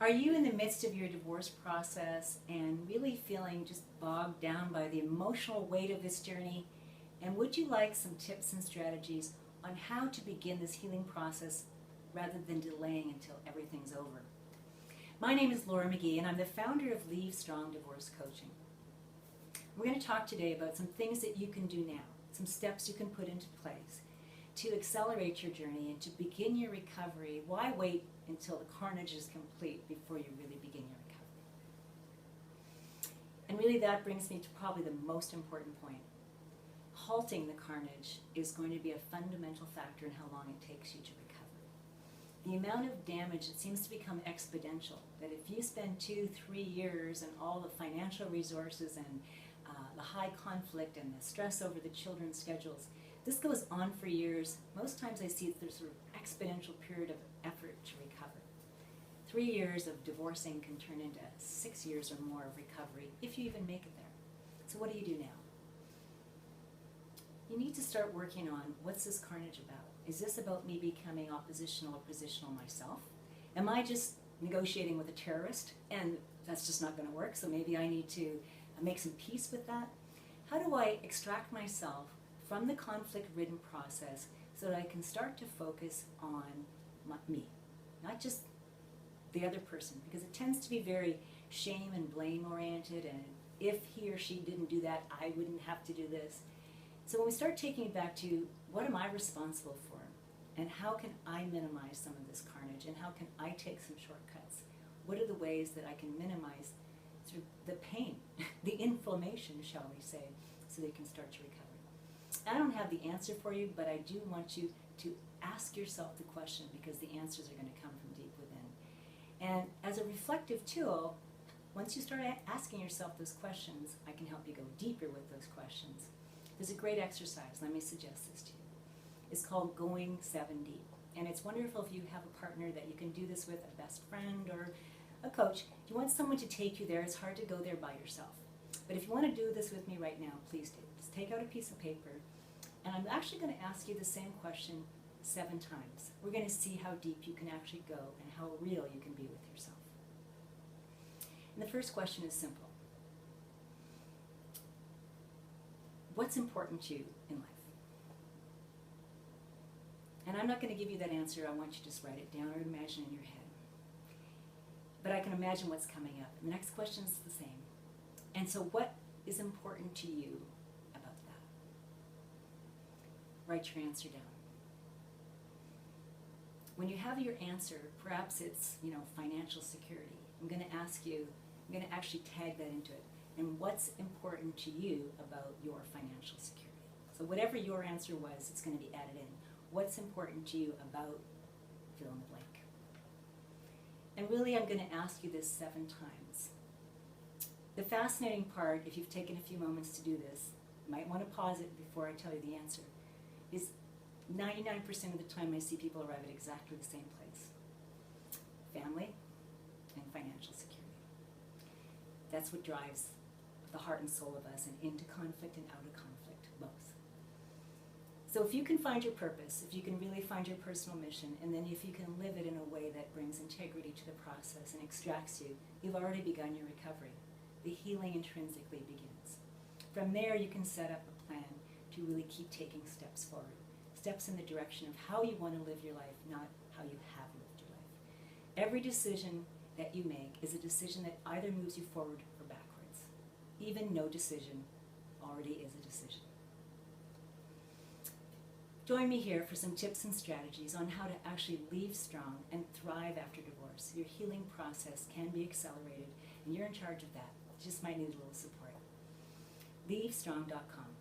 Are you in the midst of your divorce process and really feeling just bogged down by the emotional weight of this journey? And would you like some tips and strategies on how to begin this healing process rather than delaying until everything's over? My name is Laura McGee, and I'm the founder of Leave Strong Divorce Coaching. We're going to talk today about some things that you can do now, some steps you can put into place to accelerate your journey and to begin your recovery. Why wait until the carnage is complete before you really begin your recovery? And really that brings me to probably the most important point. Halting the carnage is going to be a fundamental factor in how long it takes you to recover. The amount of damage, it seems to become exponential, that if you spend 2-3 years and all the financial resources and the high conflict and the stress over the children's schedules, this goes on for years. Most times I see there's sort of exponential period of effort to recover. 3 years of divorcing can turn into 6 years or more of recovery, if you even make it there. So what do you do now? You need to start working on, what's this carnage about? Is this about me becoming oppositional or positional myself? Am I just negotiating with a terrorist? And that's just not going to work, so maybe I need to make some peace with that. How do I extract myself from the conflict-ridden process so that I can start to focus on me, not just the other person, because it tends to be very shame and blame oriented, and if he or she didn't do that, I wouldn't have to do this. So when we start taking it back to what am I responsible for, and how can I minimize some of this carnage, and how can I take some shortcuts? What are the ways that I can minimize sort of the pain, the inflammation, shall we say, so that you can start to recover? I don't have the answer for you, but I do want you to ask yourself the question, because the answers are going to come from deep within. And as a reflective tool, once you start asking yourself those questions, I can help you go deeper with those questions. There's a great exercise, let me suggest this to you. It's called Going 7 Deep. And it's wonderful if you have a partner that you can do this with, a best friend or a coach. If you want someone to take you there, it's hard to go there by yourself. But if you want to do this with me right now, please do. Just take out a piece of paper, and I'm actually going to ask you the same question 7 times. We're going to see how deep you can actually go and how real you can be with yourself. And the first question is simple. What's important to you in life? And I'm not going to give you that answer. I want you to just write it down or imagine in your head. But I can imagine what's coming up. And the next question is the same. And so what is important to you about that? Write your answer down. When you have your answer, perhaps it's, financial security. I'm going to ask you, I'm going to actually tag that into it. And what's important to you about your financial security? So whatever your answer was, it's going to be added in. What's important to you about fill in the blank? And really, I'm going to ask you this 7 times. The fascinating part, if you've taken a few moments to do this, you might want to pause it before I tell you the answer, is 99% of the time I see people arrive at exactly the same place. Family and financial security. That's what drives the heart and soul of us, and into conflict and out of conflict, both. So if you can find your purpose, if you can really find your personal mission, and then if you can live it in a way that brings integrity to the process and extracts you, you've already begun your recovery. The healing intrinsically begins. From there, you can set up a plan to really keep taking steps forward. Steps in the direction of how you want to live your life, not how you have lived your life. Every decision that you make is a decision that either moves you forward or backwards. Even no decision already is a decision. Join me here for some tips and strategies on how to actually leave strong and thrive after divorce. Your healing process can be accelerated, and you're in charge of that. You just might need a little support. LeaveStrong.com.